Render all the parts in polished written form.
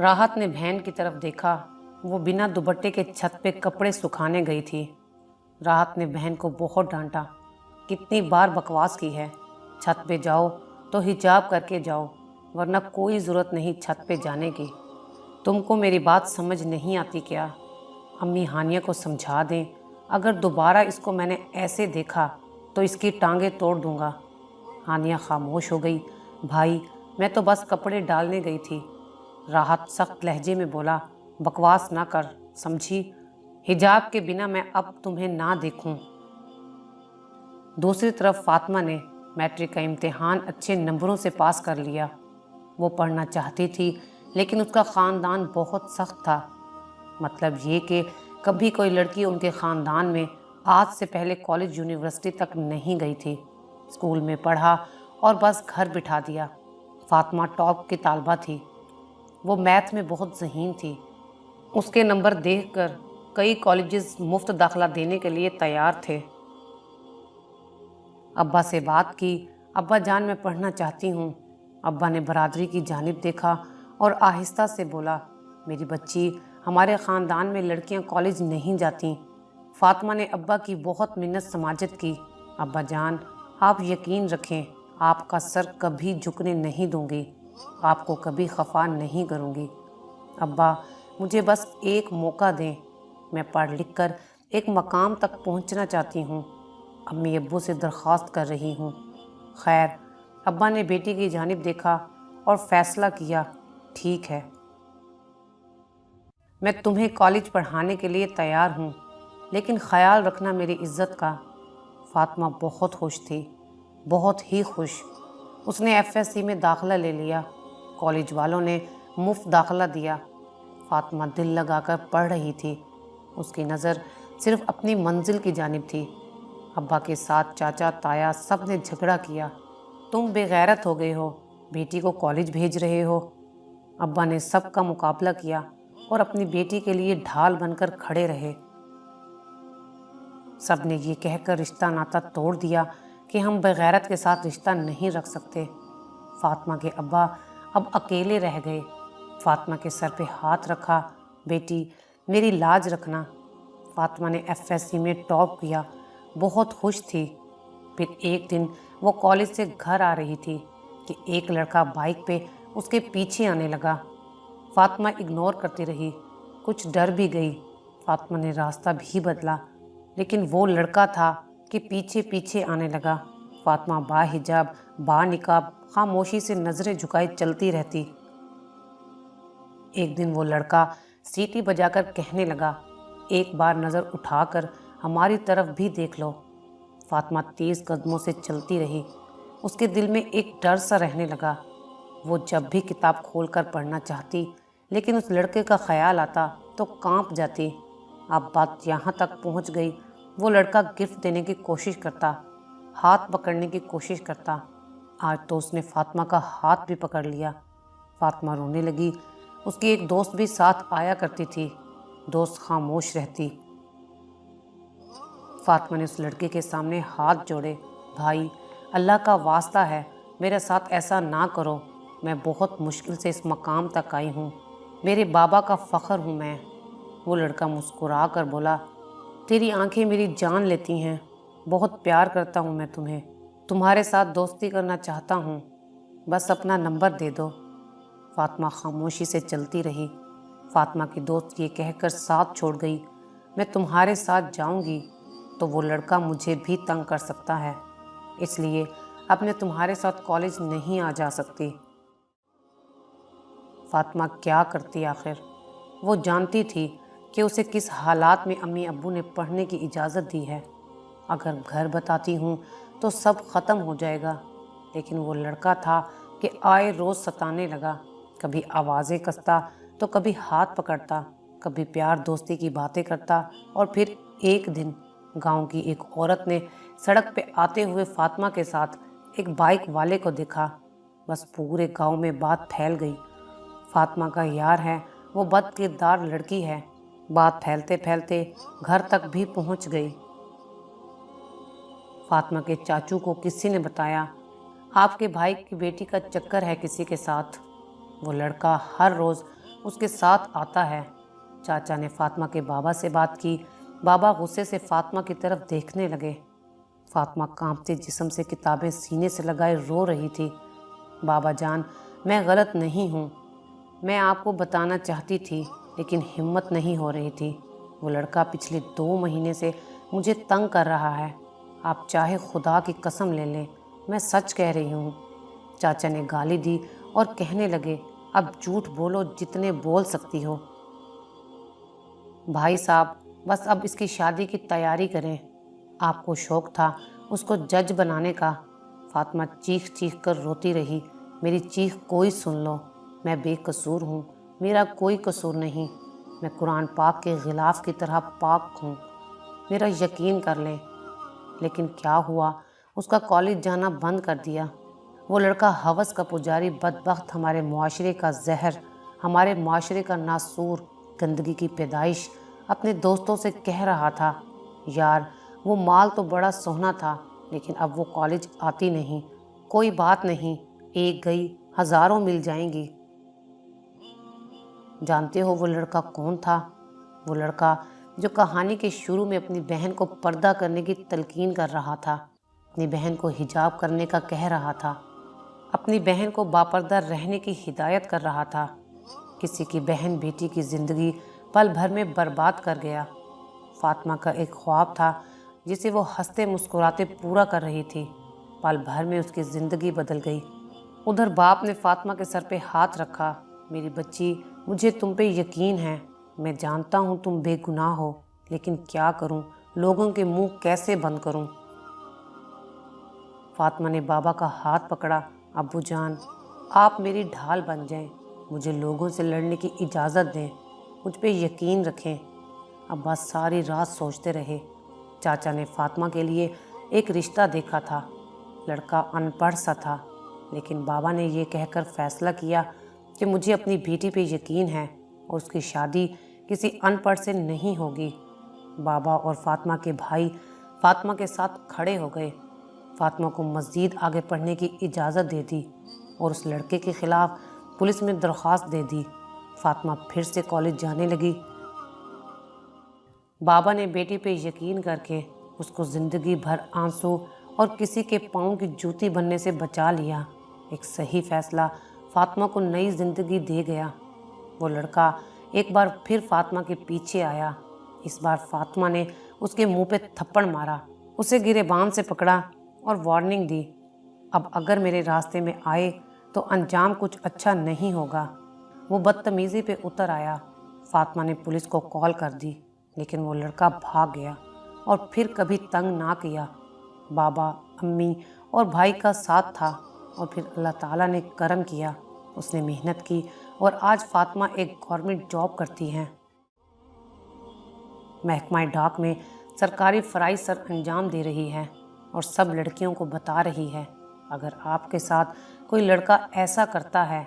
राहत ने बहन की तरफ देखा। वो बिना दुपट्टे के छत पे कपड़े सुखाने गई थी। राहत ने बहन को बहुत डांटा। कितनी बार बकवास की है, छत पे जाओ तो हिजाब करके जाओ, वरना कोई ज़रूरत नहीं छत पे जाने की। तुमको मेरी बात समझ नहीं आती क्या? अम्मी हानिया को समझा दें, अगर दोबारा इसको मैंने ऐसे देखा तो इसकी टांगें तोड़ दूंगा। हानिया खामोश हो गई। भाई, मैं तो बस कपड़े डालने गई थी। राहत सख्त लहजे में बोला, बकवास ना कर, समझी? हिजाब के बिना मैं अब तुम्हें ना देखूं। दूसरी तरफ फातिमा ने मैट्रिक का इम्तिहान अच्छे नंबरों से पास कर लिया। वो पढ़ना चाहती थी, लेकिन उसका ख़ानदान बहुत सख्त था। मतलब ये कि कभी कोई लड़की उनके ख़ानदान में आज से पहले कॉलेज यूनिवर्सिटी तक नहीं गई थी। स्कूल में पढ़ा और बस घर बिठा दिया। फातिमा टॉप की तालबा थी। वो मैथ में बहुत ज़हीन थी। उसके नंबर देखकर कई कॉलेजेस मुफ्त दाखिला देने के लिए तैयार थे। अब्बा से बात की, अब्बा जान मैं पढ़ना चाहती हूँ। अब्बा ने बरादरी की जानिब देखा और आहिस्ता से बोला, मेरी बच्ची, हमारे ख़ानदान में लड़कियाँ कॉलेज नहीं जाती। फातिमा ने अब्बा की बहुत मिन्नत समाजत की। अब्बा जान, आप यकीन रखें, आपका सर कभी झुकने नहीं दूंगी, आपको कभी खफा नहीं करूंगी। अब्बा, मुझे बस एक मौका दें, मैं पढ़ लिख कर एक मकाम तक पहुंचना चाहती हूँ। अम्मी अब्बू से दरख्वास्त कर रही हूँ। खैर, अब्बा ने बेटी की जानिब देखा और फैसला किया, ठीक है, मैं तुम्हें कॉलेज पढ़ाने के लिए तैयार हूँ, लेकिन ख्याल रखना मेरी इज्जत का। फातिमा बहुत खुश थी, बहुत ही खुश। उसने एफएससी में दाखिला ले लिया। कॉलेज वालों ने मुफ्त दाखिला दिया। फातिमा दिल लगाकर पढ़ रही थी। उसकी नज़र सिर्फ अपनी मंजिल की जानिब थी। अब्बा के साथ चाचा ताया सब ने झगड़ा किया। तुम बेगैरत हो गए हो, बेटी को कॉलेज भेज रहे हो। अब्बा ने सबका मुकाबला किया और अपनी बेटी के लिए ढाल बनकर खड़े रहे। सब ने ये कहकर रिश्ता नाता तोड़ दिया कि हम बेगैरत के साथ रिश्ता नहीं रख सकते। फातिमा के अब्बा अब अकेले रह गए। फातिमा के सर पे हाथ रखा, बेटी, मेरी लाज रखना। फातिमा ने एफएससी में टॉप किया, बहुत खुश थी। फिर एक दिन वो कॉलेज से घर आ रही थी कि एक लड़का बाइक पे उसके पीछे आने लगा। फातिमा इग्नोर करती रही, कुछ डर भी गई। फातिमा ने रास्ता भी बदला, लेकिन वो लड़का था कि पीछे पीछे आने लगा। फातिमा बाहिजाब बानिकाब खामोशी से नज़रें झुकाए चलती रहती। एक दिन वो लड़का सीटी बजाकर कहने लगा, एक बार नज़र उठाकर हमारी तरफ भी देख लो। फातिमा तेज़ कदमों से चलती रही। उसके दिल में एक डर सा रहने लगा। वो जब भी किताब खोलकर पढ़ना चाहती, लेकिन उस लड़के का ख्याल आता तो कांप जाती। अब बात यहाँ तक पहुँच गई, वो लड़का गिफ्ट देने की कोशिश करता, हाथ पकड़ने की कोशिश करता। आज तो उसने फातिमा का हाथ भी पकड़ लिया। फातिमा रोने लगी। उसकी एक दोस्त भी साथ आया करती थी। दोस्त खामोश रहती। फातिमा ने उस लड़के के सामने हाथ जोड़े, भाई, अल्लाह का वास्ता है, मेरे साथ ऐसा ना करो, मैं बहुत मुश्किल से इस मकाम तक आई हूँ, मेरे बाबा का फ़ख्र हूँ मैं। वो लड़का मुस्कुरा कर बोला, तेरी आंखें मेरी जान लेती हैं, बहुत प्यार करता हूँ मैं तुम्हें, तुम्हारे साथ दोस्ती करना चाहता हूँ, बस अपना नंबर दे दो। फातिमा खामोशी से चलती रही। फातिमा की दोस्त ये कहकर साथ छोड़ गई, मैं तुम्हारे साथ जाऊँगी तो वो लड़का मुझे भी तंग कर सकता है, इसलिए अब मैं तुम्हारे साथ कॉलेज नहीं आ जा सकती। फातिमा क्या करती आखिर? वो जानती थी कि उसे किस हालात में अम्मी अब्बू ने पढ़ने की इजाज़त दी है। अगर घर बताती हूँ तो सब ख़त्म हो जाएगा, लेकिन वो लड़का था कि आए रोज़ सताने लगा। कभी आवाज़ें कसता तो कभी हाथ पकड़ता, कभी प्यार दोस्ती की बातें करता। और फिर एक दिन गांव की एक औरत ने सड़क पे आते हुए फातिमा के साथ एक बाइक वाले को देखा। बस पूरे गांव में बात फैल गई, फातिमा का यार है, वो बदकिरदार लड़की है। बात फैलते फैलते घर तक भी पहुंच गई। फातिमा के चाचू को किसी ने बताया, आपके भाई की बेटी का चक्कर है किसी के साथ। वो लड़का हर रोज़ اس کے ساتھ آتا ہے۔ چاچا نے فاطمہ کے بابا سے بات کی۔ بابا غصے سے فاطمہ کی طرف دیکھنے لگے۔ فاطمہ کانپتے جسم سے کتابیں سینے سے لگائے رو رہی تھی۔ بابا جان، میں غلط نہیں ہوں، میں آپ کو بتانا چاہتی تھی لیکن ہمت نہیں ہو رہی تھی۔ وہ لڑکا پچھلے 2 مہینے سے مجھے تنگ کر رہا ہے۔ آپ چاہے خدا کی قسم لے لیں، میں سچ کہہ رہی ہوں۔ چاچا نے گالی دی اور کہنے لگے، اب جھوٹ بولو جتنے بول سکتی ہو۔ بھائی صاحب، بس اب اس کی شادی کی تیاری کریں۔ آپ کو شوق تھا اس کو جج بنانے کا۔ فاطمہ چیخ چیخ کر روتی رہی۔ میری چیخ کوئی سن لو، میں بے قصور ہوں، میرا کوئی قصور نہیں، میں قرآن پاک کے غلاف کی طرح پاک ہوں، میرا یقین کر لیں۔ لیکن کیا ہوا، اس کا کالج جانا بند کر دیا۔ وہ لڑکا ہوس کا پجاری، بدبخت، ہمارے معاشرے کا زہر، ہمارے معاشرے کا ناسور، گندگی کی پیدائش، اپنے دوستوں سے کہہ رہا تھا، یار وہ مال تو بڑا سونا تھا لیکن اب وہ کالج آتی نہیں، کوئی بات نہیں، ایک گئی ہزاروں مل جائیں گی۔ جانتے ہو وہ لڑکا کون تھا؟ وہ لڑکا جو کہانی کے شروع میں اپنی بہن کو پردہ کرنے کی تلقین کر رہا تھا، اپنی بہن کو حجاب کرنے کا کہہ رہا تھا، اپنی بہن کو باپردہ رہنے کی ہدایت کر رہا تھا۔ کسی کی بہن بیٹی کی زندگی پل بھر میں برباد کر گیا۔ فاطمہ کا ایک خواب تھا جسے وہ ہنستے مسکراتے پورا کر رہی تھی، پل بھر میں اس کی زندگی بدل گئی۔ ادھر باپ نے فاطمہ کے سر پہ ہاتھ رکھا، میری بچی، مجھے تم پہ یقین ہے، میں جانتا ہوں تم بے گناہ ہو، لیکن کیا کروں، لوگوں کے منہ کیسے بند کروں؟ فاطمہ نے بابا کا ہاتھ پکڑا، ابو جان، آپ میری ڈھال بن جائیں، مجھے لوگوں سے لڑنے کی اجازت دیں، مجھ پہ یقین رکھیں۔ ابا ساری رات سوچتے رہے۔ چاچا نے فاطمہ کے لیے ایک رشتہ دیکھا تھا، لڑکا ان پڑھ سا تھا، لیکن بابا نے یہ کہہ کر فیصلہ کیا کہ مجھے اپنی بیٹی پہ یقین ہے اور اس کی شادی کسی ان پڑھ سے نہیں ہوگی۔ بابا اور فاطمہ کے بھائی فاطمہ کے ساتھ کھڑے ہو گئے، فاطمہ کو مزید آگے پڑھنے کی اجازت دے دی اور اس لڑکے کے خلاف پولیس میں درخواست دے دی۔ فاطمہ پھر سے کالج جانے لگی۔ بابا نے بیٹی پہ یقین کر کے اس کو زندگی بھر آنسو اور کسی کے پاؤں کی جوتی بننے سے بچا لیا۔ ایک صحیح فیصلہ فاطمہ کو نئی زندگی دے گیا۔ وہ لڑکا ایک بار پھر فاطمہ کے پیچھے آیا۔ اس بار فاطمہ نے اس کے منہ پہ تھپڑ مارا، اسے گریبان سے پکڑا اور وارننگ دی، اب اگر میرے راستے میں آئے تو انجام کچھ اچھا نہیں ہوگا۔ وہ بدتمیزی پہ اتر آیا۔ فاطمہ نے پولیس کو کال کر دی، لیکن وہ لڑکا بھاگ گیا اور پھر کبھی تنگ نہ کیا۔ بابا، امی اور بھائی کا ساتھ تھا اور پھر اللہ تعالیٰ نے کرم کیا، اس نے محنت کی اور آج فاطمہ ایک گورنمنٹ جاب کرتی ہیں۔ محکمہ ڈاک میں سرکاری فرائض سر انجام دے رہی ہے اور سب لڑکیوں کو بتا رہی ہے، اگر آپ کے ساتھ کوئی لڑکا ایسا کرتا ہے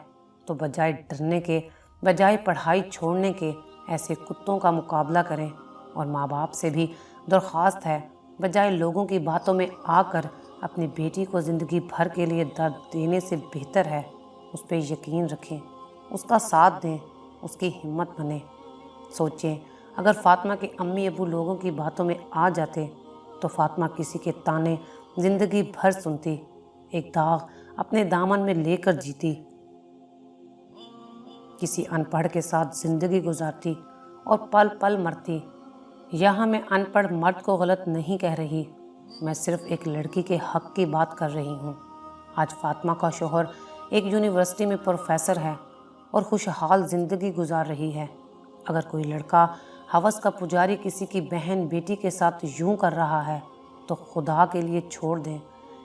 تو بجائے ڈرنے کے، بجائے پڑھائی چھوڑنے کے، ایسے کتوں کا مقابلہ کریں، اور ماں باپ سے بھی درخواست ہے، بجائے لوگوں کی باتوں میں آ کر اپنی بیٹی کو زندگی بھر کے لیے درد دینے سے بہتر ہے اس پہ یقین رکھیں، اس کا ساتھ دیں، اس کی ہمت بنیں۔ سوچیں، اگر فاطمہ کے امی ابو لوگوں کی باتوں میں آ جاتے تو فاطمہ کسی کے تانے زندگی بھر سنتی، ایک داغ اپنے دامن میں لے کر جیتی، کسی ان پڑھ کے ساتھ زندگی گزارتی اور پل پل مرتی۔ یہاں میں ان پڑھ مرد کو غلط نہیں کہہ رہی، میں صرف ایک لڑکی کے حق کی بات کر رہی ہوں۔ آج فاطمہ کا شوہر ایک یونیورسٹی میں پروفیسر ہے اور خوشحال زندگی گزار رہی ہے۔ اگر کوئی لڑکا ہوس کا پجاری کسی کی بہن بیٹی کے ساتھ یوں کر رہا ہے تو خدا کے لیے چھوڑ دیں،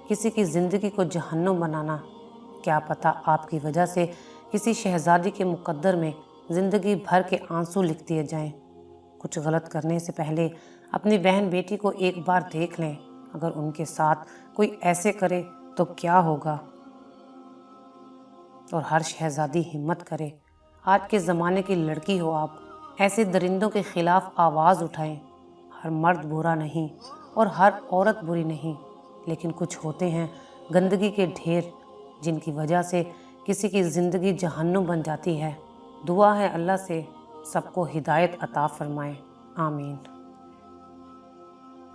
کسی کی زندگی کو جہنم بنانا۔ کیا پتہ آپ کی وجہ سے کسی شہزادی کے مقدر میں زندگی بھر کے آنسو لکھ دیے جائیں۔ کچھ غلط کرنے سے پہلے اپنی بہن بیٹی کو ایک بار دیکھ لیں، اگر ان کے ساتھ کوئی ایسے کرے تو کیا ہوگا؟ اور ہر شہزادی ہمت کرے، آج کے زمانے کی لڑکی ہو آپ، ایسے درندوں کے خلاف آواز اٹھائیں۔ ہر مرد برا نہیں اور ہر عورت بری نہیں، لیکن کچھ ہوتے ہیں گندگی کے ڈھیر، جن کی وجہ سے کسی کی زندگی جہنم بن جاتی ہے۔ دعا ہے اللہ سے سب کو ہدایت عطا فرمائے، آمین۔